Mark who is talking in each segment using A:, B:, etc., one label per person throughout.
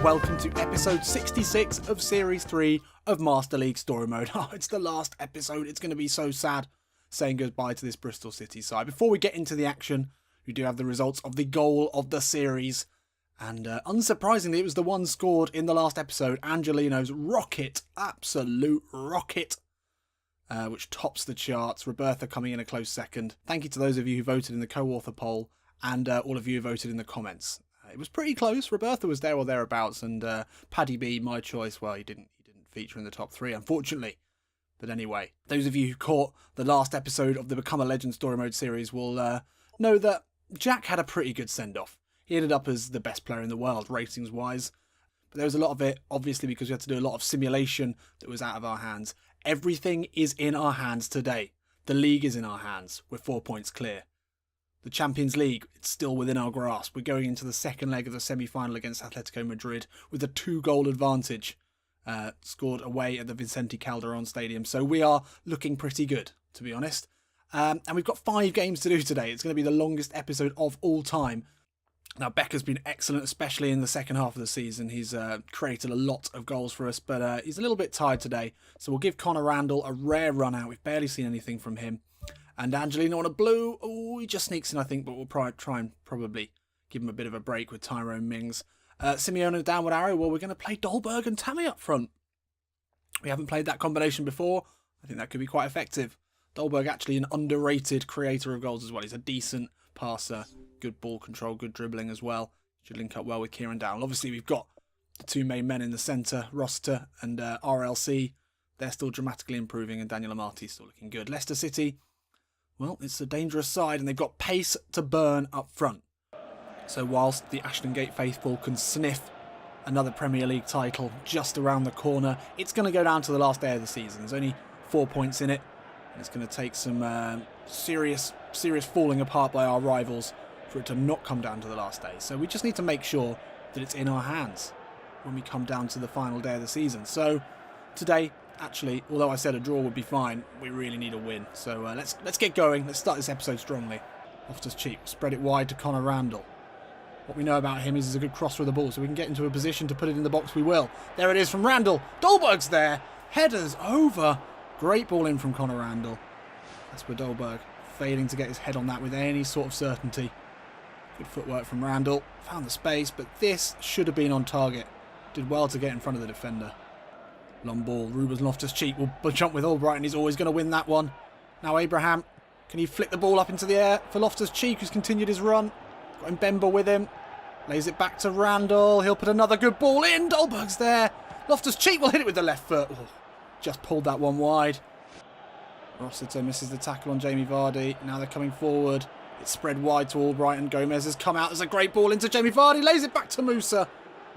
A: welcome to episode 66 of Series 3 of Master League Story Mode. Oh, it's the last episode. It's going to be so sad saying goodbye to this Bristol City side. Before we get into the action, we do have the results of the goal of the series. And unsurprisingly, it was the one scored in the last episode, Angelino's rocket, absolute rocket, which tops the charts. Roberta coming in a close second. Thank you to those of you who voted in the co-author poll and all of you who voted in the comments. It was pretty close. Roberta was there or thereabouts, and Paddy B, my choice, well, he didn't feature in the top 3, unfortunately. But anyway, those of you who caught the last episode of the Become a Legend Story Mode series will know that Jack had a pretty good send-off. He ended up as the best player in the world, ratings-wise. But there was a lot of it, obviously, because we had to do a lot of simulation that was out of our hands. Everything is in our hands today. The league is in our hands. We're 4 points clear. The Champions League, it's still within our grasp. We're going into the second leg of the semi-final against Atletico Madrid with a 2-goal advantage scored away at the Vicente Calderon Stadium. So we are looking pretty good, to be honest. And we've got 5 games to do today. It's going to be the longest episode of all time. Now, Becker's been excellent, especially in the second half of the season. He's created a lot of goals for us, but he's a little bit tired today. So we'll give Connor Randall a rare run out. We've barely seen anything from him. And Angelino on a blue. Oh, he just sneaks in, I think, but we'll try and probably give him a bit of a break with Tyrone Mings. Simeone downward arrow. Well, we're going to play Dolberg and Tammy up front. We haven't played that combination before. I think that could be quite effective. Dolberg actually an underrated creator of goals as well. He's a decent passer. Good ball control, good dribbling as well. Should link up well with Kieran Dowell. Obviously, we've got the 2 main men in the centre, Roster and RLC. They're still dramatically improving, and Daniel Amati still looking good. Leicester City, well, it's a dangerous side, and they've got pace to burn up front. So whilst the Ashton Gate faithful can sniff another Premier League title just around the corner, it's going to go down to the last day of the season. There's only 4 points in it, and it's going to take some serious falling apart by our rivals for it to not come down to the last day. So we just need to make sure that it's in our hands when we come down to the final day of the season. So today, actually, although I said a draw would be fine, we really need a win. So let's get going. Let's start this episode strongly. Loftus-Cheek, spread it wide to Connor Randall. What we know about him is he's a good crosser of the ball, so we can get into a position to put it in the box, we will. There it is from Randall. Dolberg's there. Headers over. Great ball in from Connor Randall. That's for Dolberg, failing to get his head on that with any sort of certainty. Good footwork from Randall. Found the space, but this should have been on target. Did well to get in front of the defender. Long ball. Ruben Loftus-Cheek will jump with Albright, and he's always going to win that one. Now Abraham. Can he flick the ball up into the air for Loftus-Cheek, who's continued his run? Got Mbemba with him. Lays it back to Randall. He'll put another good ball in. Dolberg's there. Loftus-Cheek will hit it with the left foot. Oh, just pulled that one wide. Rossiter misses the tackle on Jamie Vardy. Now they're coming forward. It's spread wide to Albright, and Gomez has come out. There's a great ball into Jamie Vardy. Lays it back to Musa.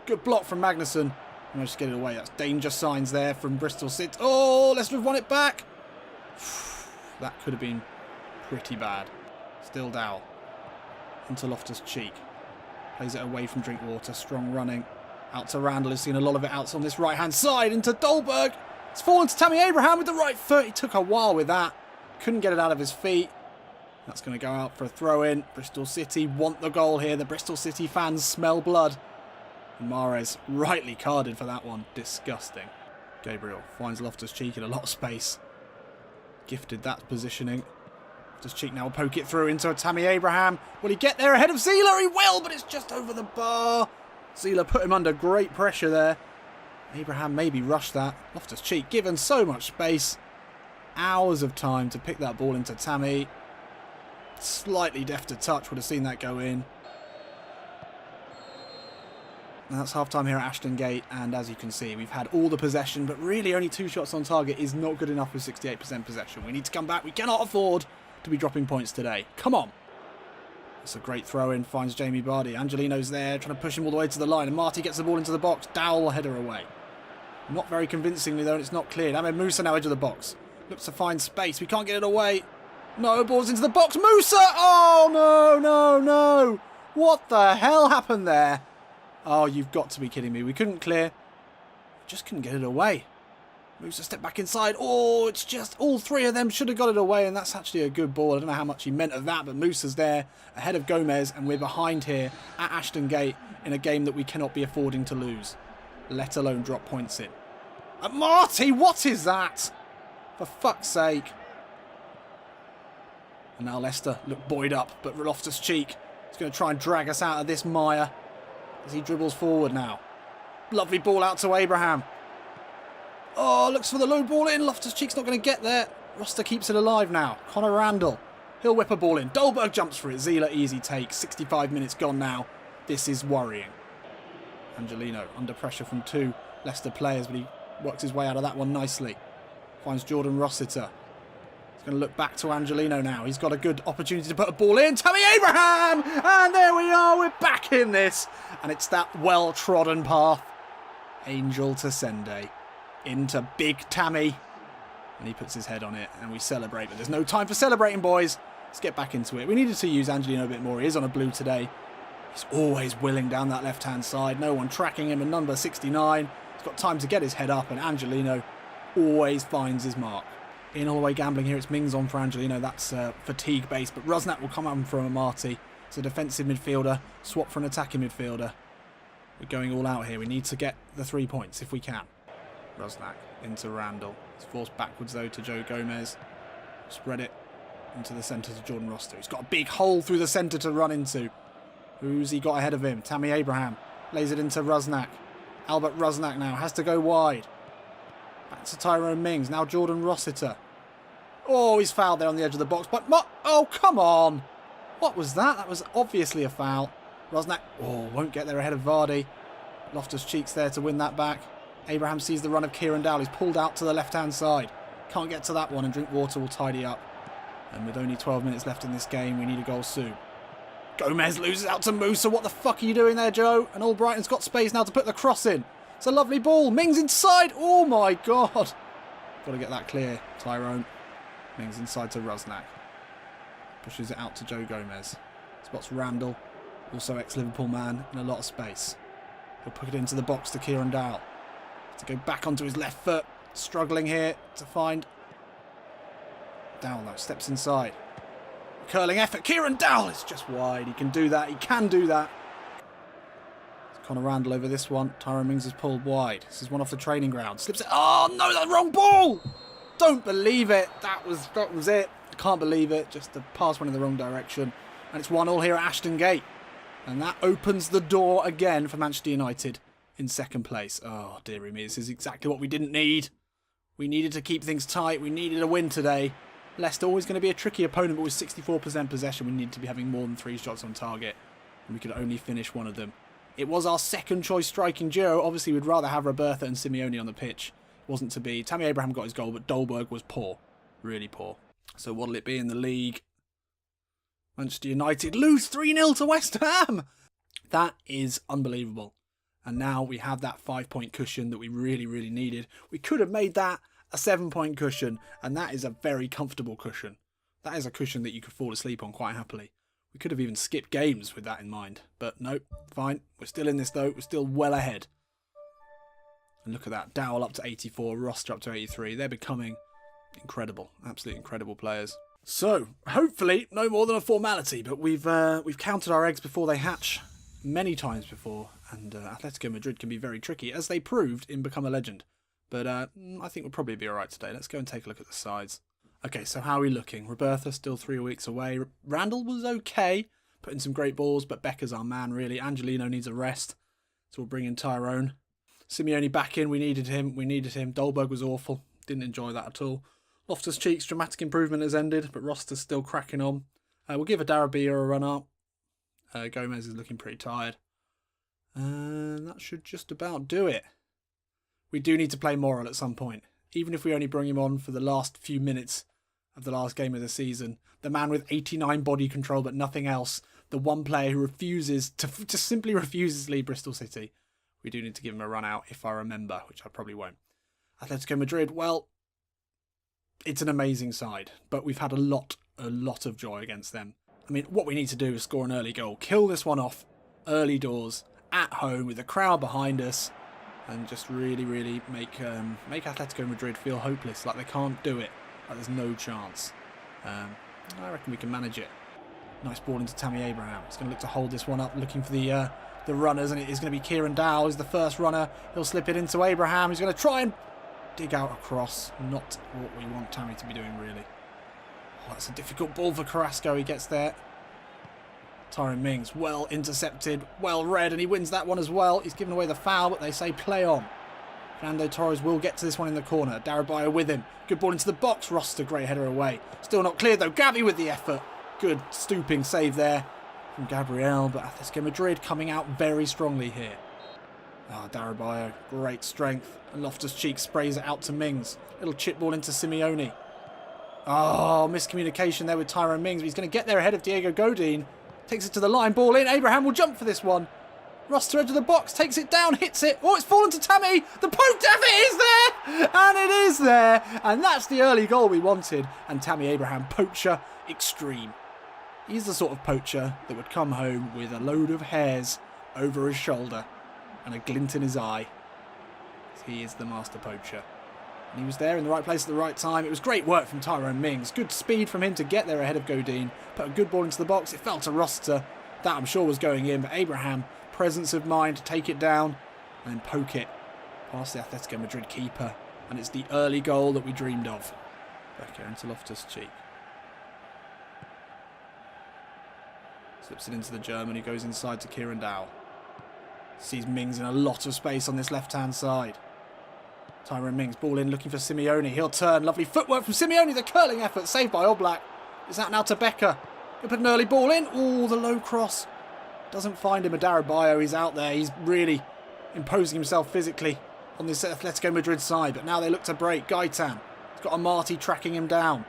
A: Good block from Magnussen. And just get it away. That's danger signs there from Bristol City. Oh, Leicester have won it back. That could have been pretty bad. Still Dowell. Into Loftus-Cheek. Plays it away from Drinkwater. Strong running. Out to Randall. He's seen a lot of it out on this right-hand side. Into Dolberg. It's fallen to Tammy Abraham with the right foot. He took a while with that. Couldn't get it out of his feet. That's going to go out for a throw-in. Bristol City want the goal here. The Bristol City fans smell blood. And Mahrez rightly carded for that one. Disgusting. Gabriel finds Loftus-Cheek in a lot of space. Gifted that positioning. Loftus-Cheek now will poke it through into a Tammy Abraham. Will he get there ahead of Zieler? He will, but it's just over the bar. Zieler put him under great pressure there. Abraham maybe rushed that. Loftus-Cheek given so much space. Hours of time to pick that ball into Tammy. Slightly deft of touch, would have seen that go in. And that's half-time here at Ashton Gate, and as you can see, we've had all the possession, but really only 2 shots on target is not good enough with 68% possession. We need to come back. We cannot afford to be dropping points today. Come on. That's a great throw-in, finds Jamie Vardy. Angelino's there, trying to push him all the way to the line, and Marty gets the ball into the box. Dowell will header away. Not very convincingly, though, and it's not cleared. Ahmed Musa now edge of the box. Looks to find space. We can't get it away. No, ball's into the box. Musa! Oh, no. What the hell happened there? Oh, you've got to be kidding me. We couldn't clear. Just couldn't get it away. Moves a step back inside. Oh, it's just all three of them should have got it away, and that's actually a good ball. I don't know how much he meant of that, but Musa's there ahead of Gomez, and we're behind here at Ashton Gate in a game that we cannot be affording to lose, let alone drop points in. Marty, what is that? For fuck's sake. And now Leicester look buoyed up, but Loftus-Cheek is going to try and drag us out of this mire as he dribbles forward now. Lovely ball out to Abraham. Oh, looks for the low ball in. Loftus-Cheek's not going to get there. Roster keeps it alive now. Conor Randall. He'll whip a ball in. Dolberg jumps for it. Zila easy take. 65 minutes gone now. This is worrying. Angelino under pressure from two Leicester players, but he works his way out of that one nicely. Finds Jordan Rossiter. He's going to look back to Angelino now. He's got a good opportunity to put a ball in. Tammy Abraham! And there we are. We're back in this. And it's that well-trodden path. Angel to Sende. Into Big Tammy. And he puts his head on it. And we celebrate. But there's no time for celebrating, boys. Let's get back into it. We needed to use Angelino a bit more. He is on a blue today. He's always willing down that left-hand side. No one tracking him. And number 69. He's got time to get his head up. And Angelino always finds his mark. In Holloway gambling here, it's Mings on for Angelino. That's fatigue based, but Rusnak will come on from Amati. It's a defensive midfielder, swap for an attacking midfielder. We're going all out here. We need to get the 3 points if we can. Rusnak into Randall. It's forced backwards though to Joe Gomez. Spread it into the centre to Jordan Roster. He's got a big hole through the centre to run into. Who's he got ahead of him? Tammy Abraham lays it into Rusnak. Albert Rusnak now has to go wide. Back to Tyrone Mings. Now Jordan Rossiter. Oh, he's fouled there on the edge of the box. But, oh, come on. What was that? That was obviously a foul. Rusnak, won't get there ahead of Vardy. Loftus-Cheek's there to win that back. Abraham sees the run of Kieran Dowell. He's pulled out to the left-hand side. Can't get to that one, and Drinkwater will tidy up. And with only 12 minutes left in this game, we need a goal soon. Gomez loses out to Musa. What the fuck are you doing there, Joe? And Albrighton's got space now to put the cross in. It's a lovely ball. Mings inside. Oh, my God. Got to get that clear, Tyrone. Mings inside to Rusnak. Pushes it out to Joe Gomez. Spots Randall, also ex-Liverpool man, in a lot of space. He'll put it into the box to Kieran Dowell. To go back onto his left foot. Struggling here to find Dowell, though. Steps inside. Curling effort. Kieran Dowell is just wide. He can do that. He can do that. Conor Randall over this one. Tyrone Mings is pulled wide. This is one off the training ground. Slips it. Oh, no, that's the wrong ball. Don't believe it. That was it. Can't believe it. Just the pass went in the wrong direction. And it's 1-1 here at Ashton Gate. And that opens the door again for Manchester United in second place. Oh, dearie me. This is exactly what we didn't need. We needed to keep things tight. We needed a win today. Leicester always going to be a tricky opponent, but with 64% possession, we need to be having more than 3 shots on target. And we could only finish one of them. It was our second choice striking duo. Obviously, we'd rather have Robertha and Simeone on the pitch. It wasn't to be. Tammy Abraham got his goal, but Dolberg was poor. Really poor. So what'll it be in the league? Manchester United lose 3-0 to West Ham. That is unbelievable. And now we have that 5-point cushion that we really, really needed. We could have made that a 7-point cushion, and that is a very comfortable cushion. That is a cushion that you could fall asleep on quite happily. We could have even skipped games with that in mind. But no, fine. We're still in this though. We're still well ahead. And look at that. Dowell up to 84. Roster up to 83. They're becoming incredible. Absolutely incredible players. So, hopefully, no more than a formality. But we've counted our eggs before they hatch many times before. And Atletico Madrid can be very tricky, as they proved in Become a Legend. But I think we'll probably be alright today. Let's go and take a look at the sides. Okay, so how are we looking? Robertha still 3 weeks away. Randall was okay, putting some great balls, but Becker's our man, really. Angelino needs a rest, so we'll bring in Tyrone. Simeone back in. We needed him. Dolberg was awful. Didn't enjoy that at all. Loftus-Cheek's dramatic improvement has ended, but Roster's still cracking on. We'll give Darabia a run up. Gomez is looking pretty tired. And that should just about do it. We do need to play Moral at some point. Even if we only bring him on for the last few minutes of the last game of the season. The man with 89 body control but nothing else. The one player who refuses to just simply refuses to leave Bristol City. We do need to give him a run out if I remember, which I probably won't. Atletico Madrid, well, it's an amazing side, but we've had a lot of joy against them. I mean, what we need to do is score an early goal. Kill this one off early doors, at home, with the crowd behind us. and just really, really make Atletico Madrid feel hopeless, like they can't do it, like there's no chance. I reckon we can manage it. Nice ball into Tammy Abraham. He's going to look to hold this one up, looking for the runners, and it is going to be Kieran Dowell is the first runner. He'll slip it into Abraham. He's going to try and dig out across. Not what we want Tammy to be doing, really. Oh, that's a difficult ball for Carrasco. He gets there. Tyrone Mings, well intercepted, well read, and he wins that one as well. He's given away the foul, but they say play on. Fernando Torres will get to this one in the corner. Darabayo with him. Good ball into the box. Roster, great header away. Still not cleared though. Gavi with the effort. Good stooping save there from Gabriel, but Atletico Madrid coming out very strongly here. Ah, Darabayo, great strength. And Loftus-Cheek sprays it out to Mings. Little chip ball into Simeone. Oh, miscommunication there with Tyrone Mings, but he's going to get there ahead of Diego Godin. Takes it to the line, ball in. Abraham will jump for this one. Ross to edge of the box, takes it down, hits it. Oh, it's fallen to Tammy. The poke dev, it is there! And it is there. And that's the early goal we wanted. And Tammy Abraham, poacher extreme. He's the sort of poacher that would come home with a load of hairs over his shoulder and a glint in his eye. He is the master poacher. And he was there in the right place at the right time. It was great work from Tyrone Mings. Good speed from him to get there ahead of Godin. Put a good ball into the box. It fell to Roster. That I'm sure was going in. But Abraham, presence of mind to take it down and then poke it past the Atletico Madrid keeper. And it's the early goal that we dreamed of. Becker into Loftus-Cheek. Slips it into the German who goes inside to Kieran Dowell. Sees Mings in a lot of space on this left-hand side. Tyrone Mings, ball in, looking for Simeone. He'll turn. Lovely footwork from Simeone. The curling effort, saved by Oblak. Is that now to Becker? He'll put an early ball in. Oh, the low cross. Doesn't find him. Darabayo, he's out there. He's really imposing himself physically on this Atletico Madrid side. But now they look to break. Gaitan. He's got Amati tracking him down,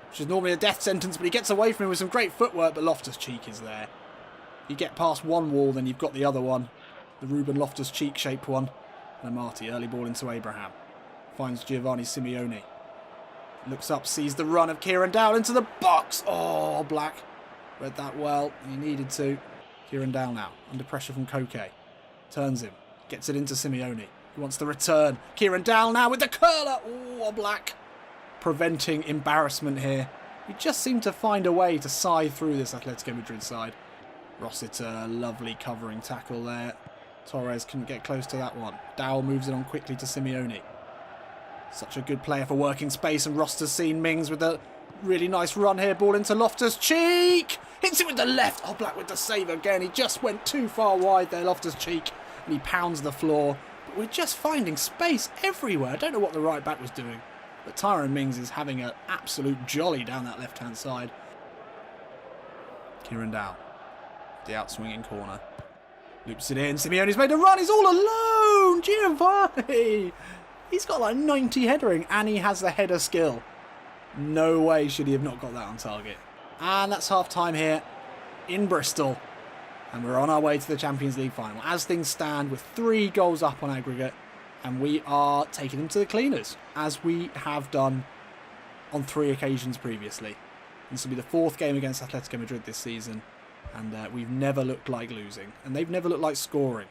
A: which is normally a death sentence, but he gets away from him with some great footwork. But Loftus-Cheek is there. You get past one wall, then you've got the other one. The Ruben Loftus-Cheek shaped one. And Amati, early ball into Abraham. Finds Giovanni Simeone. Looks up, sees the run of Kieran Dowell into the box. Oh, Black. Read that well. He needed to. Kieran Dowell now, under pressure from Koke. Turns him. Gets it into Simeone. He wants the return. Kieran Dowell now with the curler. Oh, Black. Preventing embarrassment here. We just seem to find a way to scythe through this Atletico Madrid side. Rossiter, lovely covering tackle there. Torres couldn't get close to that one. Dowell moves it on quickly to Simeone. Such a good player for working space, and Roster's seen Mings with a really nice run here. Ball into Loftus-Cheek. Hits it with the left. Oh, Black with the save again. He just went too far wide there, Loftus-Cheek. And he pounds the floor. But we're just finding space everywhere. I don't know what the right back was doing. But Tyrone Mings is having an absolute jolly down that left-hand side. Kieran Dowell. The outswinging corner. Loops it in. Simeone's made a run. He's all alone. Giovanni. He's got like 90 headering and he has the header skill. No way should he have not got that on target. And that's half time here in Bristol. And we're on our way to the Champions League final. As things stand, with 3 goals up on aggregate. And we are taking them to the cleaners, as we have done on 3 occasions previously. This will be the 4th game against Atletico Madrid this season. And we've never looked like losing. And they've never looked like scoring.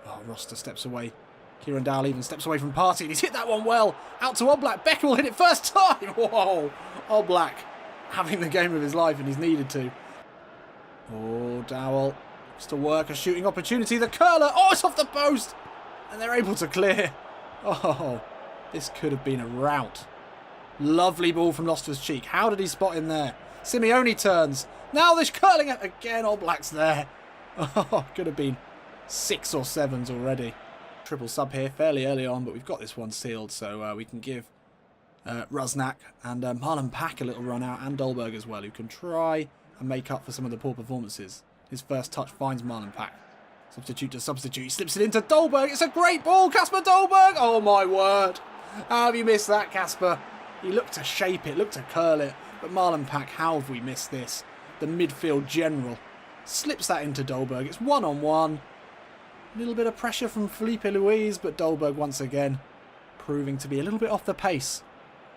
A: Oh, Roster steps away. Kieran Dowell even steps away from Partey. He's hit that one well. Out to Oblak. Becker will hit it first time. Whoa. Oblak having the game of his life, and he's needed to. Oh, Dowell. It's to work. A shooting opportunity. The curler. Oh, it's off the post. And they're able to clear. Oh, this could have been a rout. Lovely ball from Loftus-Cheek. How did he spot him there? Simeone turns. Now this curling it again. Oblak's there. Oh, could have been 6 or 7s already. Triple sub here fairly early on, but we've got this one sealed, so we can give Rusnak and Marlon Pack a little run out, and Dolberg as well, who can try and make up for some of the poor performances. His first touch finds Marlon Pack. Substitute to substitute. He slips it into Dolberg. It's a great ball. Kasper Dolberg. Oh, my word. How have you missed that, Kasper? He looked to shape it, looked to curl it. But Marlon Pack, how have we missed this? The midfield general slips that into Dolberg. It's 1-on-1. A little bit of pressure from Felipe Luis, but Dolberg once again proving to be a little bit off the pace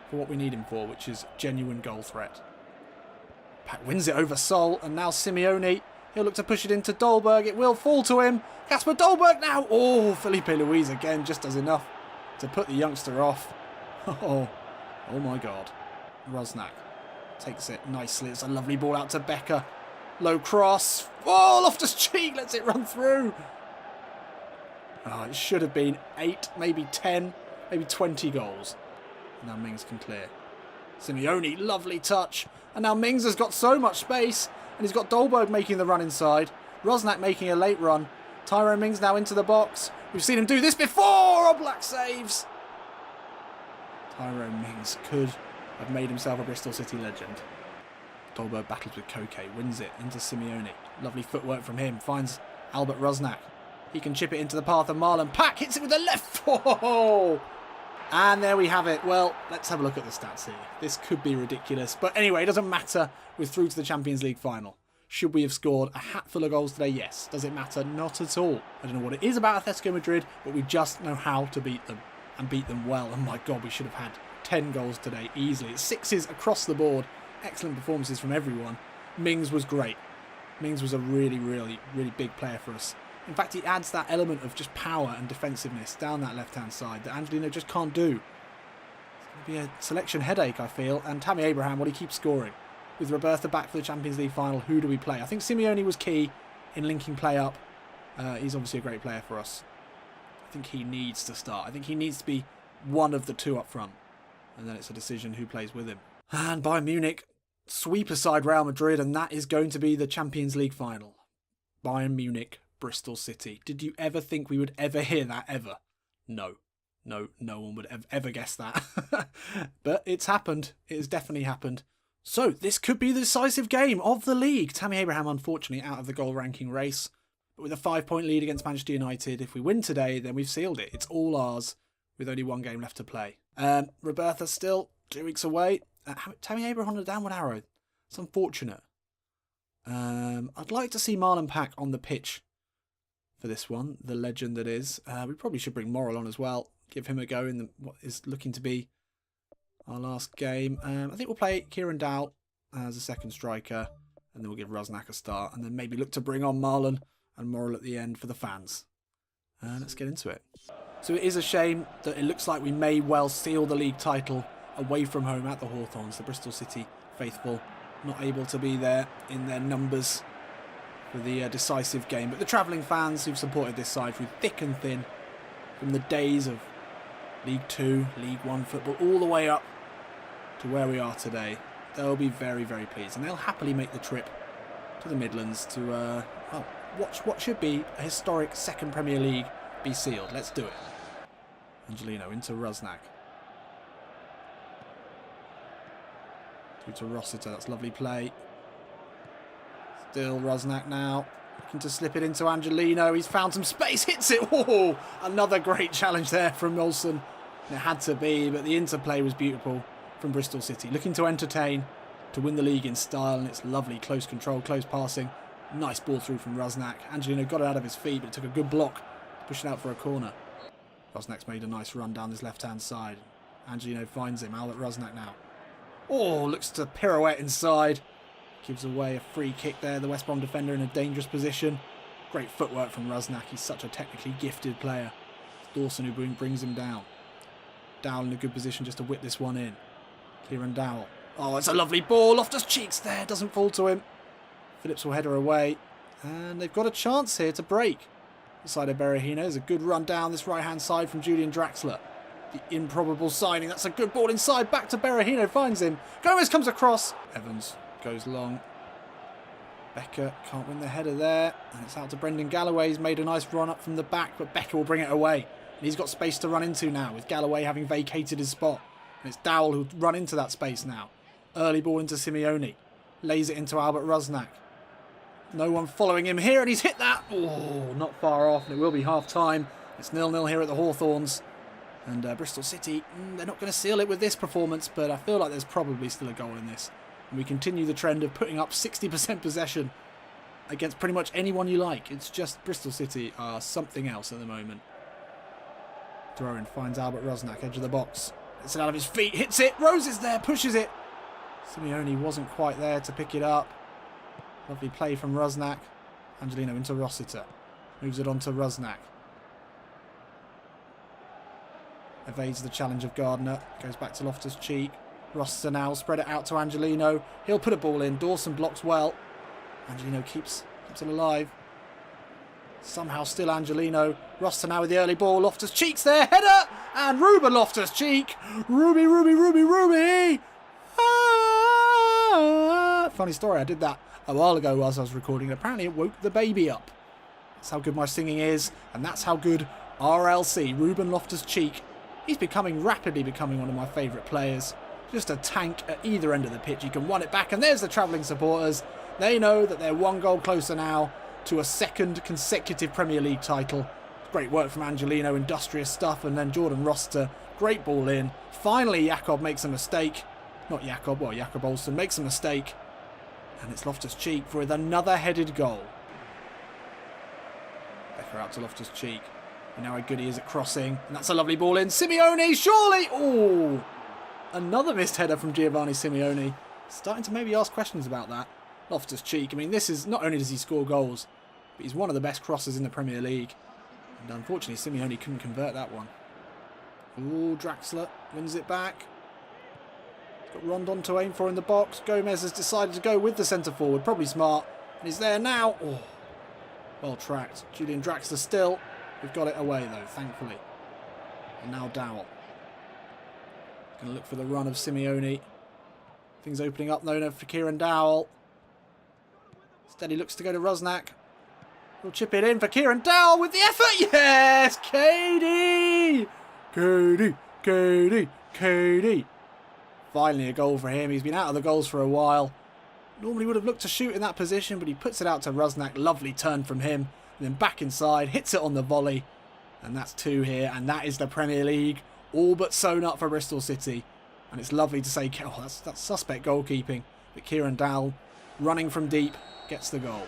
A: for what we need him for, which is genuine goal threat. Pack wins it over Sol, and now Simeone He'll look to push it into Dolberg. It will fall to him. Casper Dolberg now. Oh, Felipe Luis again just does enough to put the youngster off. Oh my God. Rosnak takes it nicely. It's a lovely ball out to Becker. Low cross. Oh, Loftus-Cheek lets it run through. Oh, it should have been 8, maybe 10, maybe 20 goals. Now Mings can clear. Simeone, lovely touch. And now Mings has got so much space. And he's got Dolberg making the run inside. Rosnak making a late run. Tyrone Mings now into the box. We've seen him do this before. Oblak saves. Tyrone Mings could have made himself a Bristol City legend. Dolberg battles with Koke, wins it into Simeone. Lovely footwork from him, finds Albert Rosnak. He can chip it into the path of Marlon Pack, hits it with the left. Oh! And there we have it. Well, let's have a look at the stats here. This could be ridiculous. But anyway, it doesn't matter. We're through to the Champions League final. Should we have scored a hatful of goals today? Yes. Does it matter? Not at all. I don't know what it is about Atletico Madrid, but we just know how to beat them. And beat them well. And my God, we should have had 10 goals today easily. It's 6s across the board. Excellent performances from everyone. Mings was great. Mings was a really big player for us. In fact, he adds that element of just power and defensiveness down that left-hand side that Angelino just can't do. It's going to be a selection headache, I feel. And Tammy Abraham, will he keep scoring? With Roberta back for the Champions League final, who do we play? I think Simeone was key in linking play up. He's obviously a great player for us. I think he needs to start. I think he needs to be one of the two up front. And then it's a decision who plays with him. And Bayern Munich sweep aside Real Madrid, and that is going to be the Champions League final. Bayern Munich, Bristol City. Did you ever think we would ever hear that, ever? No. No one would ever guess that. But it's happened. It has definitely happened. So, this could be the decisive game of the league. Tammy Abraham, unfortunately, out of the goal ranking race. But with a 5-point lead against Manchester United, if we win today, then we've sealed it. It's all ours, with only one game left to play. Roberta still 2 weeks away. Tammy Abraham on a downward arrow. It's unfortunate. I'd like to see Marlon Pack on the pitch for this one, the legend that is. We probably should bring Morrill on as well. Give him a go in what is looking to be our last game. I think we'll play Kieran Dowell as a second striker, and then we'll give Rosnak a start, and then maybe look to bring on Marlon and Morrill at the end for the fans. Let's get into it. So it is a shame that it looks like we may well seal the league title away from home at the Hawthorns. The Bristol City faithful not able to be there in their numbers for the decisive game. But the travelling fans who've supported this side through thick and thin, from the days of League 2, League 1 football, all the way up to where we are today, they'll be very pleased. And they'll happily make the trip to the Midlands to watch what should be a historic second Premier League be sealed. Let's do it. Angelino into Rosnak. Through to Rossiter, that's lovely play. Still Rosnak now. Looking to slip it into Angelino. He's found some space, hits it. Oh, another great challenge there from Molson. It had to be, but the interplay was beautiful from Bristol City. Looking to entertain, to win the league in style, and it's lovely, close control, close passing. Nice ball through from Rosnak. Angelino got it out of his feet, but it took a good block to push it out for a corner. Rosnak's made a nice run down this left-hand side. Angelino finds him. Albert Rosnak now. Oh, looks to pirouette inside. Gives away a free kick there. The West Brom defender in a dangerous position. Great footwork from Rosnak. He's such a technically gifted player. It's Dawson who brings him down. Dowell in a good position just to whip this one in. Kieran Dowell. Oh, it's a lovely ball. Loftus-Cheek's there. Doesn't fall to him. Phillips will header away. And they've got a chance here to break. The side of Berahino. There's a good run down this right-hand side from Julian Draxler. The improbable signing. That's a good ball inside. Back to Berahino. Finds him. Gomez comes across. Evans goes long. Becker can't win the header there. And it's out to Brendan Galloway. He's made a nice run up from the back, but Becker will bring it away. And he's got space to run into now, with Galloway having vacated his spot. And it's Dowell who'll run into that space now. Early ball into Simeone. Lays it into Albert Rosnak. No one following him here, and he's hit that. Oh, not far off, and it will be half-time. It's 0-0 here at the Hawthorns. And Bristol City, they're not going to seal it with this performance, but I feel like there's probably still a goal in this. And we continue the trend of putting up 60% possession against pretty much anyone you like. It's just Bristol City are something else at the moment. Dworin finds Albert Rosnak, edge of the box. Gets it out of his feet, hits it. Rose is there, pushes it. Simeone wasn't quite there to pick it up. Lovely play from Rosnak. Angelino into Rossiter. Moves it on to Rusnak. Evades the challenge of Gardner. Goes back to Loftus-Cheek. Rossiter now. Spread it out to Angelino. He'll put a ball in. Dawson blocks well. Angelino keeps it alive. Somehow still Angelino. Rossiter now with the early ball. Loftus-Cheek's there. Header! And Ruben Loftus-Cheek. Ruby! Ah! Funny story, I did that a while ago whilst I was recording. Apparently it woke the baby up. That's how good my singing is. And that's how good RLC, Ruben Loftus-Cheek. He's rapidly becoming one of my favourite players. Just a tank at either end of the pitch. He can run it back. And there's the travelling supporters. They know that they're one goal closer now to a second consecutive Premier League title. Great work from Angelino, industrious stuff. And then Jordan Rossiter, great ball in. Finally, Jakob makes a mistake. Not Jakob, well, Jakob Olsen makes a mistake. And it's Loftus-Cheek with another headed goal. Becker out to Loftus-Cheek. You know how good he is at crossing. And that's a lovely ball in. Simeone, surely! Oh! Another missed header from Giovanni Simeone. Starting to maybe ask questions about that. Loftus-Cheek, I mean, this is, not only does he score goals, but he's one of the best crossers in the Premier League. And unfortunately, Simeone couldn't convert that one. Ooh, Draxler wins it back. He's got Rondon to aim for in the box. Gomez has decided to go with the centre-forward. Probably smart. And he's there now. Oh, well tracked. Julian Draxler still. We've got it away, though, thankfully. And now Dowell. Going to look for the run of Simeone. Things opening up, though, for Kieran Dowell. Instead, he looks to go to Rusnak. We'll chip it in for Kieran Dowell with the effort. Yes! KD! KD! Finally a goal for him. He's been out of the goals for a while. Normally would have looked to shoot in that position, but he puts it out to Rusnak. Lovely turn from him. And then back inside, hits it on the volley. And that's 2 here. And that is the Premier League. All but sewn up for Bristol City. And it's lovely to say, oh, that's suspect goalkeeping. But Kieran Dowell, running from deep, gets the goal.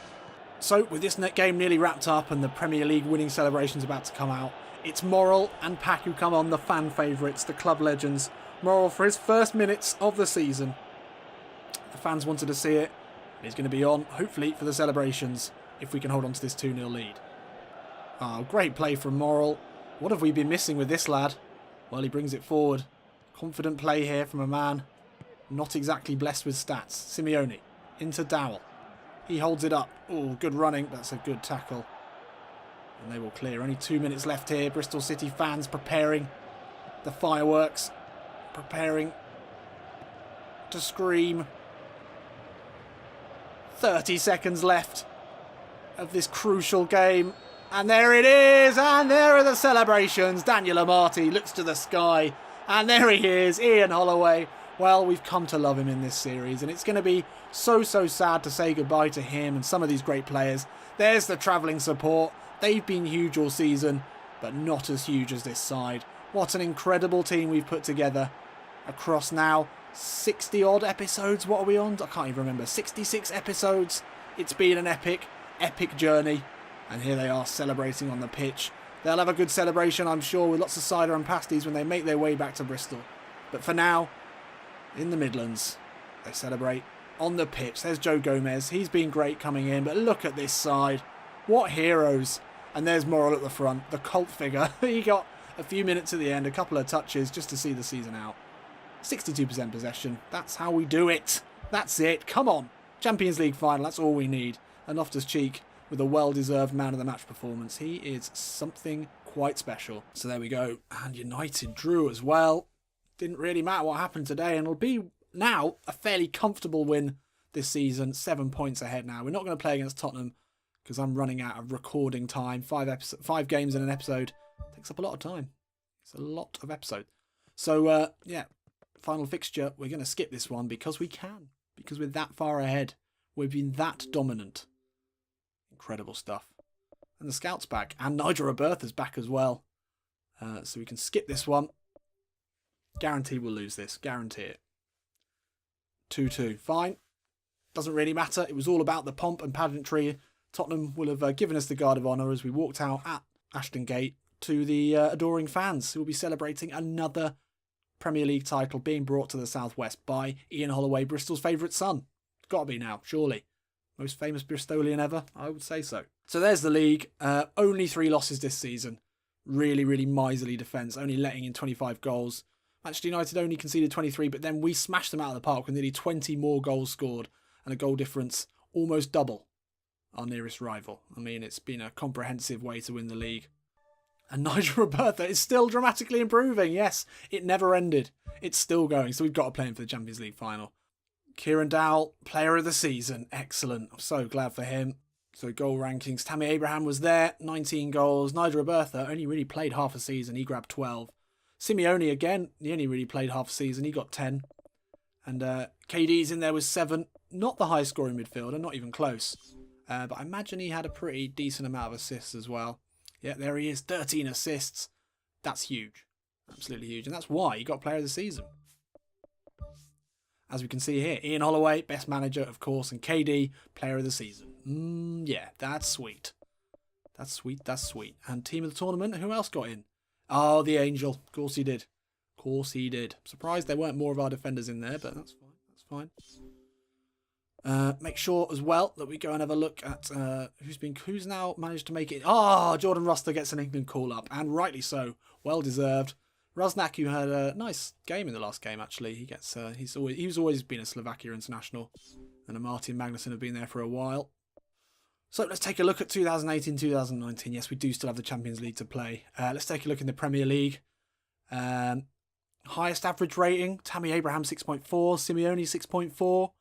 A: So, with this game nearly wrapped up and the Premier League winning celebrations about to come out, it's Morrell and Pack who come on, the fan favourites, the club legends. Morrell for his first minutes of the season. The fans wanted to see it. He's going to be on, hopefully, for the celebrations, if we can hold on to this 2-0 lead. Oh, great play from Morrell. What have we been missing with this lad? Well, he brings it forward. Confident play here from a man not exactly blessed with stats. Simeone into Dowell. He holds it up. Oh, good running. That's a good tackle. And they will clear. Only 2 minutes left here. Bristol City fans preparing the fireworks. Preparing to scream. 30 seconds left of this crucial game. And there it is. And there are the celebrations. Daniel Amati looks to the sky. And there he is, Ian Holloway. Well, we've come to love him in this series, and it's going to be so sad to say goodbye to him and some of these great players. There's the travelling support. They've been huge all season, but not as huge as this side. What an incredible team we've put together across now 60-odd episodes. What are we on? I can't even remember. 66 episodes. It's been an epic journey. And here they are celebrating on the pitch. They'll have a good celebration, I'm sure, with lots of cider and pasties when they make their way back to Bristol. But for now, in the Midlands, they celebrate on the pitch. There's Joe Gomez. He's been great coming in, but look at this side. What heroes. And there's Morrell at the front, the cult figure. He got a few minutes at the end, a couple of touches just to see the season out. 62% possession. That's how we do it. That's it. Come on. Champions League final. That's all we need. And Loftus-Cheek with a well-deserved man of the match performance. He is something quite special. So there we go. And United drew as well. Didn't really matter what happened today, and it'll be now a fairly comfortable win this season. 7 points ahead now. We're not going to play against Tottenham because I'm running out of recording time. 5 games in an episode takes up a lot of time. It's a lot of episode. So yeah, final fixture. We're going to skip this one because we can. Because we're that far ahead. We've been that dominant. Incredible stuff. And the scout's back. And Nigel Robertha's back as well. So we can skip this one. Guarantee we'll lose this. Guarantee it. 2-2. Fine. Doesn't really matter. It was all about the pomp and pageantry. Tottenham will have given us the guard of honour as we walked out at Ashton Gate to the adoring fans who will be celebrating another Premier League title being brought to the Southwest by Ian Holloway, Bristol's favourite son. It's got to be now, surely. Most famous Bristolian ever? I would say so. So there's the league. Only 3 losses this season. Really, really miserly defence, only letting in 25 goals. Manchester United only conceded 23, but then we smashed them out of the park with nearly 20 more goals scored and a goal difference almost double our nearest rival. I mean, it's been a comprehensive way to win the league. And Nigel Roberta is still dramatically improving. Yes, it never ended. It's still going, so we've got to play him for the Champions League final. Kieran Dowell, player of the season. Excellent. I'm so glad for him. So goal rankings. Tammy Abraham was there, 19 goals. Nigel Roberta only really played half a season. He grabbed 12. Simeone again, he only really played half a season. He got 10. And KD's in there with 7. Not the highest scoring midfielder, not even close. But I imagine he had a pretty decent amount of assists as well. Yeah, there he is, 13 assists. That's huge. Absolutely huge. And that's why he got player of the season. As we can see here, Ian Holloway, best manager, of course, and KD, player of the season. Yeah, that's sweet. That's sweet, that's sweet. And team of the tournament, who else got in? Oh, the Angel. Of course he did. Of course he did. Surprised there weren't more of our defenders in there, but that's fine. That's fine. Make sure as well that we go and have a look at who's now managed to make it. Jordan Ruster gets an England call-up, and rightly so. Well deserved. Rosnak, who had a nice game in the last game, actually. He's always been a Slovakia international, and a Martin Magnusson have been there for a while. So let's take a look at 2018-2019. Yes, we do still have the Champions League to play. Let's take a look in the Premier League. Highest average rating, Tammy Abraham 6.4, Simeone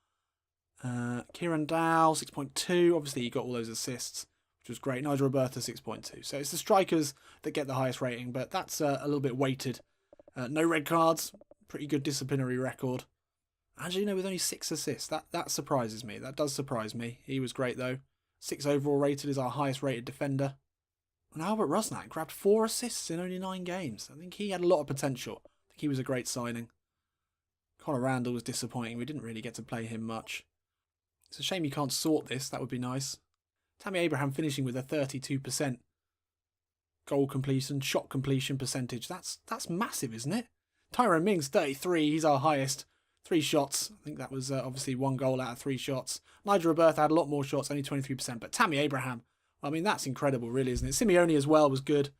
A: 6.4, Kieran Dowell 6.2. Obviously, he got all those assists, which was great. Nigel Roberta 6.2. So it's the strikers that get the highest rating, but that's a little bit weighted. No red cards, pretty good disciplinary record. Angelino with only 6 assists. That surprises me. That does surprise me. He was great though. 6 overall rated, is our highest rated defender. And Albert Rosnak grabbed 4 assists in only 9 games. I think he had a lot of potential. I think he was a great signing. Conor Randall was disappointing. We didn't really get to play him much. It's a shame you can't sort this. That would be nice. Tammy Abraham finishing with a 32% goal completion, shot completion percentage. That's massive, isn't it? Tyrone Mings, 33. He's our highest. 3 shots. I think that was obviously 1 goal out of 3 shots. Nigel Roberta had a lot more shots, only 23%. But Tammy Abraham, I mean, that's incredible, really, isn't it? Simeone as well was good.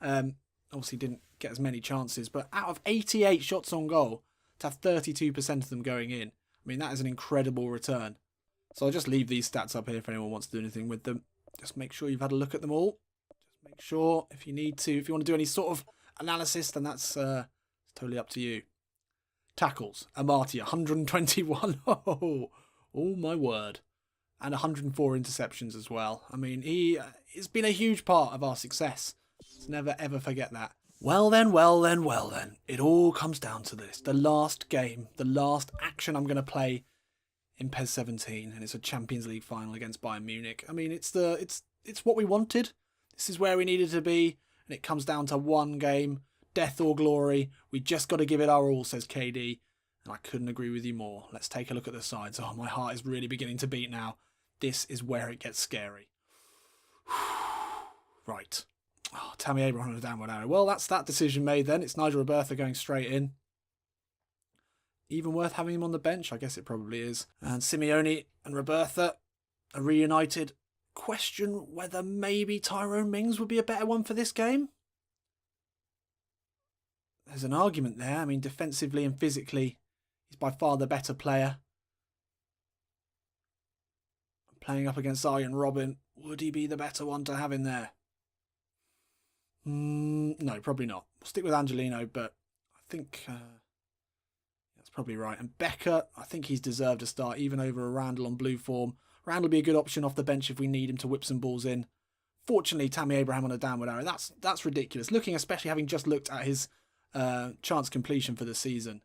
A: Obviously didn't get as many chances. But out of 88 shots on goal, to have 32% of them going in, I mean, that is an incredible return. So I'll just leave these stats up here if anyone wants to do anything with them. Just make sure you've had a look at them all. Just make sure if you need to, if you want to do any sort of analysis, then that's totally up to you. Tackles, Amartya, 121. Oh my word. And 104 interceptions as well. I mean, he's been a huge part of our success. Let's never ever forget that. Well then. It all comes down to this. The last game, the last action I'm going to play in PES 17, and it's a Champions League final against Bayern Munich. I mean, it's what we wanted. This is where we needed to be, and it comes down to one game. Death or glory, we just got to give it our all, says KD, and I couldn't agree with you more. Let's take a look at the sides. Oh, my heart is really beginning to beat now. This is where it gets scary. Right. Oh, Tammy Abraham on a downward arrow. Well, that's that decision made then. It's Nigel Roberta going straight in. Even worth having him on the bench? I guess it probably is. And Simeone and Roberta are reunited. Question whether maybe Tyrone Mings would be a better one for this game? There's an argument there. I mean, defensively and physically, he's by far the better player. Playing up against Arjen Robben, would he be the better one to have in there? No, probably not. We'll stick with Angelino, but I think that's probably right. And Becker, I think he's deserved a start, even over a Randall on blue form. Randall will be a good option off the bench if we need him to whip some balls in. Fortunately, Tammy Abraham on a downward arrow. That's ridiculous. Looking, especially having just looked at his chance completion for the season.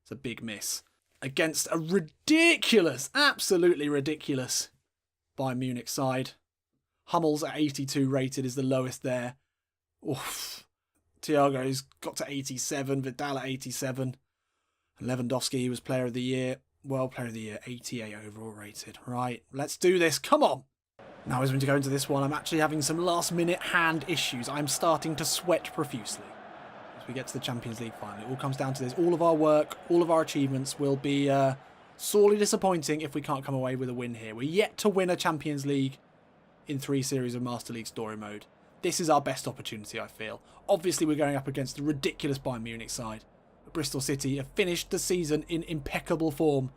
A: It's a big miss. Against a ridiculous, absolutely ridiculous Bayern Munich side. Hummels at 82 rated is the lowest there. Oof. Thiago's got to 87, Vidal at 87. And Lewandowski was player of the year. Well, player of the year, 88 overall rated. Right, let's do this. Come on. Now as we go into this one, I'm actually having some last minute hand issues. I'm starting to sweat profusely. As we get to the Champions League final, it all comes down to this. All of our work, all of our achievements will be Sorely disappointing if we can't come away with a win here. We're yet to win a Champions League in 3 series of Master League Story Mode. This is our best opportunity, I feel. Obviously, we're going up against the ridiculous Bayern Munich side. But Bristol City have finished the season in impeccable form.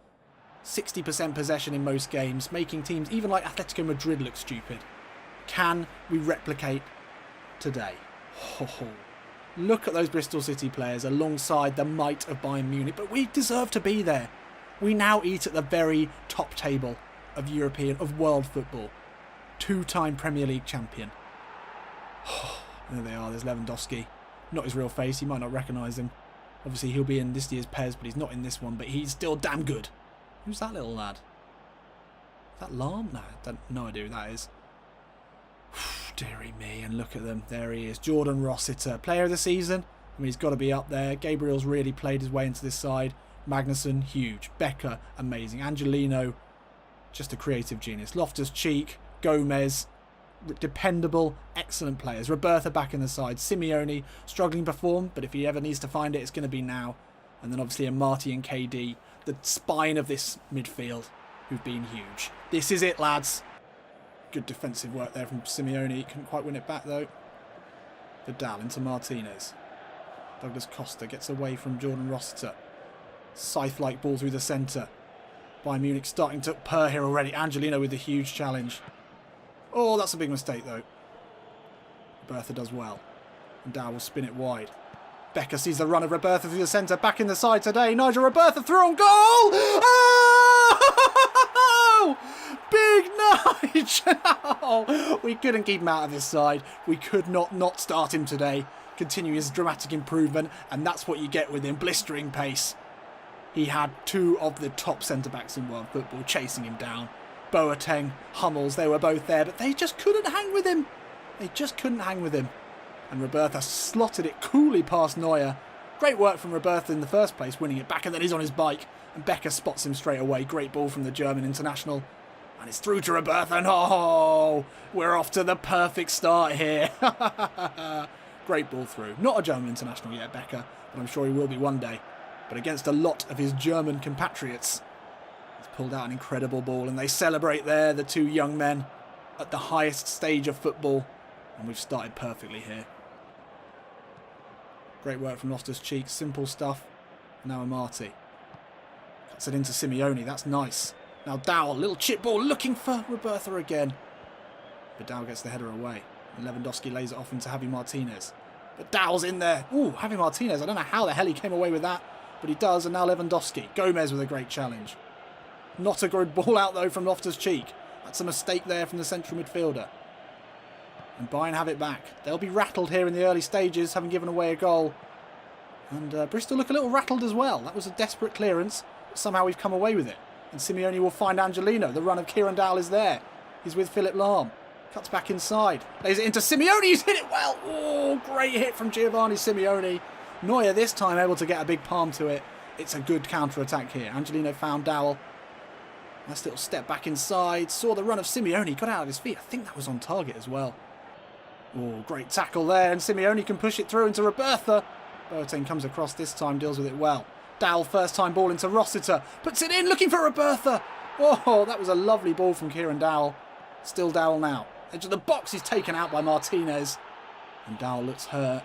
A: 60% possession in most games, making teams even like Atletico Madrid look stupid. Can we replicate today? Oh, look at those Bristol City players alongside the might of Bayern Munich, but we deserve to be there. We now eat at the very top table of European, of world football. 2-time Premier League champion. There they are, there's Lewandowski. Not his real face, you might not recognise him. Obviously he'll be in this year's PES, but he's not in this one, but he's still damn good. Who's that little lad? Is that Lahm? No, I don't no idea who that is. Dearie me, and look at them. There he is. Jordan Rossiter, player of the season. I mean, he's got to be up there. Gabriel's really played his way into this side. Magnussen, huge. Becker, amazing. Angelino, just a creative genius. Loftus-Cheek, Gomez, dependable, excellent players. Robertha back in the side. Simeone, struggling to perform, but if he ever needs to find it, it's going to be now. And then obviously Marty and KD, the spine of this midfield, who've been huge. This is it, lads. Good defensive work there from Simeone. Couldn't quite win it back, though. Vidal into Martinez. Douglas Costa gets away from Jordan Rossiter. Scythe-like ball through the centre. Bayern Munich starting to purr here already. Angelino with the huge challenge. Oh, that's a big mistake, though. Robertha does well. And Dow will spin it wide. Becker sees the run of Robertha through the centre. Back in the side today. Nigel Robertha through on goal! Oh! Big Nige! Oh, we couldn't keep him out of this side. We could not start him today. Continue his dramatic improvement. And that's what you get with him. Blistering pace. He had 2 of the top centre-backs in world football chasing him down. Boateng, Hummels, they were both there, but they just couldn't hang with him. They just couldn't hang with him. And Robertha slotted it coolly past Neuer. Great work from Robertha in the first place, winning it back, and then he's on his bike. And Becker spots him straight away. Great ball from the German international. And it's through to Robertha, and oh, we're off to the perfect start here. Great ball through. Not a German international yet, Becker, but I'm sure he will be one day. But against a lot of his German compatriots, he's pulled out an incredible ball, and they celebrate there, the 2 young men, at the highest stage of football. And we've started perfectly here. Great work from Loftus-Cheek, simple stuff. Now Amati. Cuts it into Simeone, that's nice. Now Dow, little chip ball, looking for Robertha again. But Dow gets the header away. And Lewandowski lays it off into Javi Martinez. But Dow's in there. Ooh, Javi Martinez, I don't know how the hell he came away with that. But he does, and now Lewandowski. Gomez with a great challenge. Not a good ball out, though, from Loftus-Cheek. That's a mistake there from the central midfielder. And Bayern have it back. They'll be rattled here in the early stages, having given away a goal. And Bristol look a little rattled as well. That was a desperate clearance, but somehow we've come away with it. And Simeone will find Angelino. The run of Kieran Dowell is there. He's with Philip Lahm. Cuts back inside. Lays it into Simeone. He's hit it well. Oh, great hit from Giovanni Simeone. Neuer this time able to get a big palm to it. It's a good counter-attack here. Angelino found Dowell. Nice little step back inside. Saw the run of Simeone. Got out of his feet. I think that was on target as well. Oh, great tackle there. And Simeone can push it through into Robertha. Boateng comes across this time. Deals with it well. Dowell first time ball into Rossiter. Puts it in. Looking for Robertha. Oh, that was a lovely ball from Kieran Dowell. Still Dowell now. Edge of the box. He's taken out by Martinez. And Dowell looks hurt.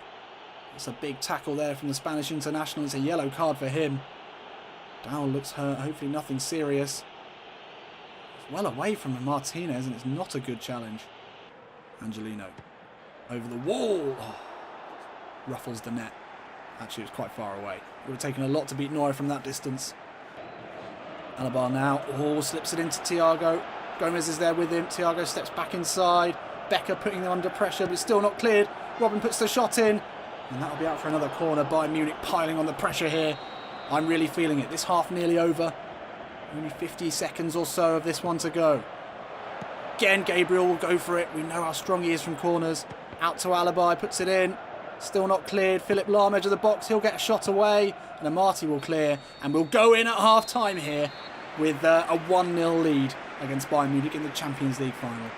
A: It's a big tackle there from the Spanish international. It's a yellow card for him. Dowell looks hurt. Hopefully nothing serious. It's well away from Martinez, and it's not a good challenge. Angelino. Over the wall. Oh, ruffles the net. Actually, it was quite far away. It would have taken a lot to beat Neuer from that distance. Alaba now. Oh, slips it into Thiago. Gomez is there with him. Thiago steps back inside. Becker putting them under pressure, but it's still not cleared. Robin puts the shot in. And that'll be out for another corner. Bayern Munich piling on the pressure here. I'm really feeling it. This half nearly over. Only 50 seconds or so of this one to go. Again, Gabriel will go for it. We know how strong he is from corners. Out to Alaba, puts it in. Still not cleared. Philip Lahm, edge of the box. He'll get a shot away. And Amati will clear. And we'll go in at half-time here with a 1-0 lead against Bayern Munich in the Champions League final.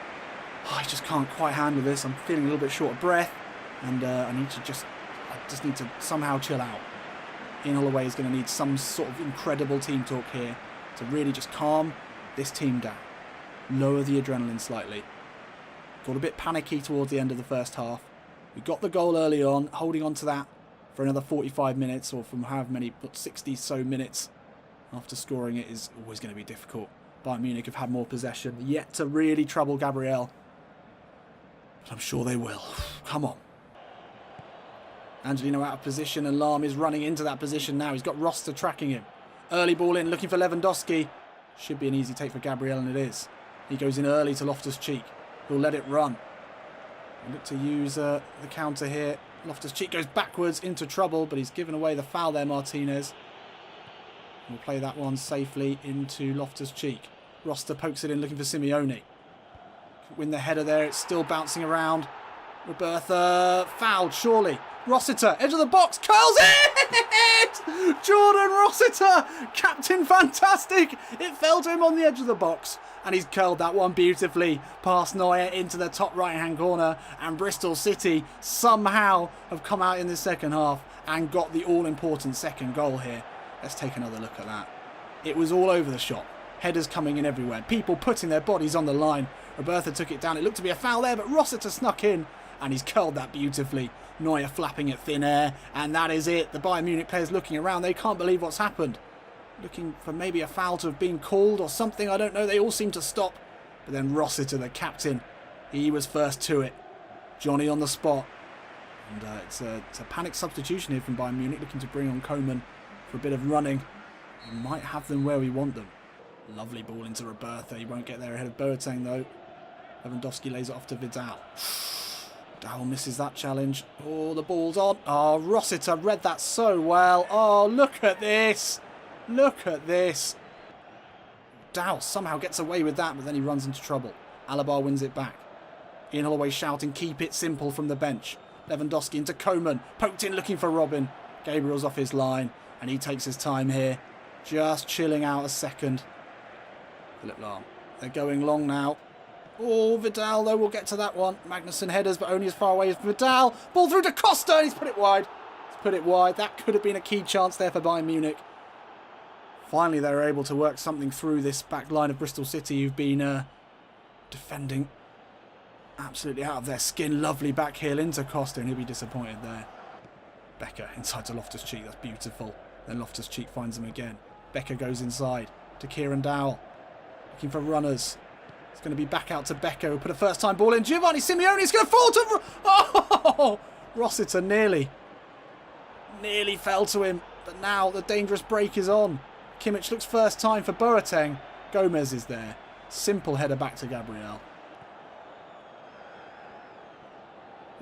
A: Oh, I just can't quite handle this. I'm feeling a little bit short of breath. And I just need to somehow chill out. Ian Holloway is going to need some sort of incredible team talk here to really just calm this team down. Lower the adrenaline slightly. Got a bit panicky towards the end of the first half. We got the goal early on, holding on to that for another 45 minutes, or from however many, but 60 so minutes after scoring it is always going to be difficult. Bayern Munich have had more possession, yet to really trouble Gabriel. But I'm sure they will. Come on. Angelino out of position, and Lahm is running into that position now. He's got Roster tracking him. Early ball in, looking for Lewandowski. Should be an easy take for Gabriel, and it is. He goes in early to Loftus-Cheek. He'll let it run. He'll look to use the counter here. Loftus-Cheek goes backwards into trouble, but he's given away the foul there, Martinez. We'll play that one safely into Loftus-Cheek. Roster pokes it in, looking for Simeone. Win the header there. It's still bouncing around. Robertha fouled, surely. Rossiter, edge of the box, curls it! Jordan Rossiter, captain fantastic. It fell to him on the edge of the box. And he's curled that one beautifully past Neuer into the top right-hand corner. And Bristol City somehow have come out in the second half and got the all-important second goal here. Let's take another look at that. It was all over the shop. Headers coming in everywhere. People putting their bodies on the line. Robertha took it down. It looked to be a foul there, but Rossiter snuck in. And he's curled that beautifully. Neuer flapping at thin air. And that is it. The Bayern Munich players looking around. They can't believe what's happened. Looking for maybe a foul to have been called or something. I don't know. They all seem to stop. But then Rossiter, the captain, he was first to it. Johnny on the spot. And it's a panic substitution here from Bayern Munich. Looking to bring on Koeman for a bit of running. We might have them where we want them. Lovely ball into Robertha. He won't get there ahead of Boateng though. Lewandowski lays it off to Vidal. Vidal misses that challenge. Oh, the ball's on. Oh, Rossiter read that so well. Oh, look at this. Look at this. Vidal somehow gets away with that, but then he runs into trouble. Alaba wins it back. Ian Holloway shouting, keep it simple from the bench. Lewandowski into Koeman. Poked in looking for Robin. Gabriel's off his line, and he takes his time here. Just chilling out a second. Philip Lahm. They're going long now. Oh, Vidal, though, we'll get to that one. Magnussen headers, but only as far away as Vidal. Ball through to Costa, and he's put it wide. He's put it wide. That could have been a key chance there for Bayern Munich. Finally, they were able to work something through this back line of Bristol City, who've been defending absolutely out of their skin. Lovely back heel into Costa, and he'll be disappointed there. Becker inside to Loftus-Cheek. That's beautiful. Then Loftus-Cheek finds him again. Becker goes inside to Kieran Dowell. Looking for runners. It's going to be back out to Becker, who put a first-time ball in. Giovanni Simeone is going to fall to... Oh! Rossiter nearly fell to him. But now the dangerous break is on. Kimmich looks first time for Boateng. Gomez is there. Simple header back to Gabriel.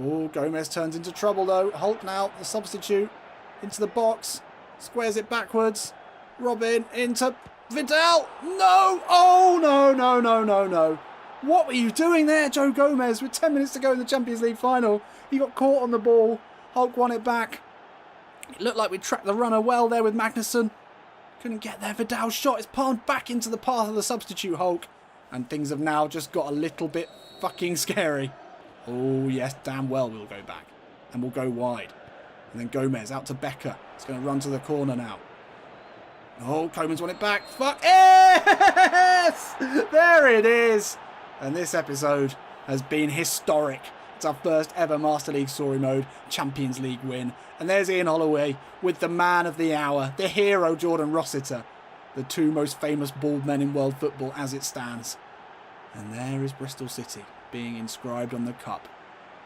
A: Oh, Gomez turns into trouble though. Hulk now, the substitute, into the box. Squares it backwards. Robin into Vidal. No! Oh, no. What were you doing there, Joe Gomez? With 10 minutes to go in the Champions League final. He got caught on the ball. Hulk won it back. It looked like we tracked the runner well there with Magnussen. Couldn't get there. Vidal's shot is palmed back into the path of the substitute Hulk. And things have now just got a little bit fucking scary. Oh, yes, damn well we'll go back. And we'll go wide. And then Gomez out to Becker. It's going to run to the corner now. Oh, Koeman's won it back. Fuck. Yes! There it is. And this episode has been historic. It's our first ever Master League Story Mode Champions League win. And there's Ian Holloway with the man of the hour, the hero Jordan Rossiter. The two most famous bald men in world football as it stands. And there is Bristol City being inscribed on the cup.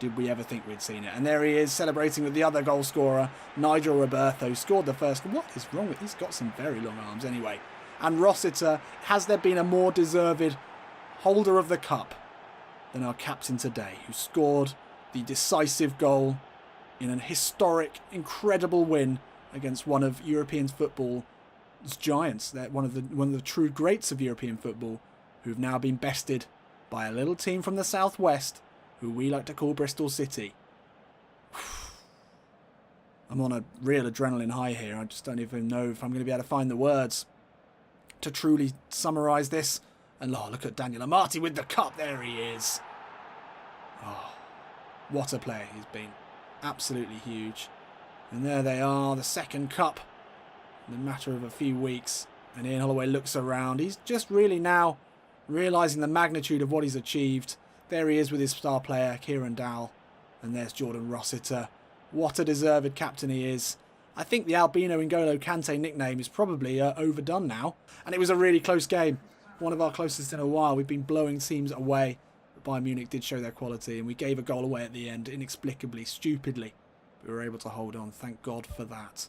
A: Did we ever think we'd seen it? And there he is celebrating with the other goal scorer, Nigel Robertha, who scored the first. What is wrong with... He's got some very long arms anyway. And Rossiter, has there been a more deserved holder of the cup than our captain today, who scored the decisive goal in an historic, incredible win against one of European football's giants. They're one of the true greats of European football, who've now been bested by a little team from the southwest, who we like to call Bristol City. I'm on a real adrenaline high here. I just don't even know if I'm going to be able to find the words to truly summarise this. And oh, look at Daniel Amati with the cup. There he is. Oh, what a player he's been. Absolutely huge. And there they are, the second cup. In a matter of a few weeks. And Ian Holloway looks around. He's just really now realising the magnitude of what he's achieved. There he is with his star player, Kieran Dowell. And there's Jordan Rossiter. What a deserved captain he is. I think the Albino N'Golo Kante nickname is probably overdone now. And it was a really close game. One of our closest in a while. We've been blowing teams away. But Bayern Munich did show their quality. And we gave a goal away at the end, inexplicably, stupidly. We were able to hold on. Thank God for that.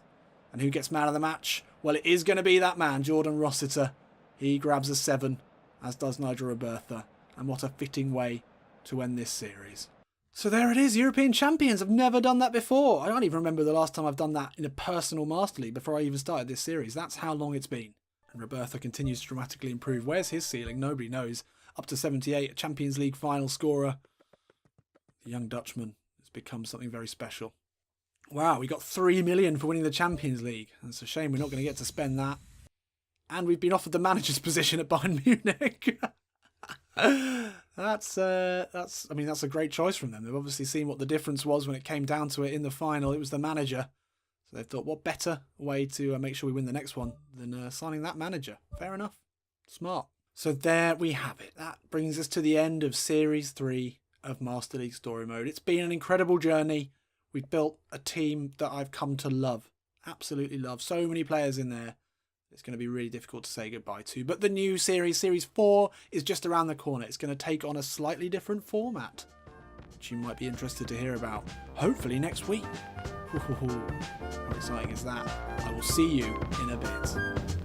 A: And who gets man of the match? Well, it is going to be that man, Jordan Rossiter. He grabs a 7, as does Nigel Robertha. And what a fitting way to end this series. So there it is, European champions. I've never done that before. I don't even remember the last time I've done that in a personal Master League before I even started this series. That's how long it's been. And Robertha continues to dramatically improve. Where's his ceiling? Nobody knows. Up to 78, a Champions League final scorer. The young Dutchman has become something very special. Wow, we got 3 million for winning the Champions League. It's a shame we're not going to get to spend that. And we've been offered the manager's position at Bayern Munich. That's a great choice from them. They've obviously seen what the difference was when it came down to it in the final. It was the manager. So they've thought, what better way to make sure we win the next one than signing that manager? Fair enough. Smart. So there we have it. That brings us to the end of Series 3 of Master League Story Mode. It's been an incredible journey. We've built a team that I've come to love. Absolutely love. So many players in there. It's going to be really difficult to say goodbye to. But the new series, Series 4, is just around the corner. It's going to take on a slightly different format, which you might be interested to hear about, hopefully next week. How exciting is that? I will see you in a bit.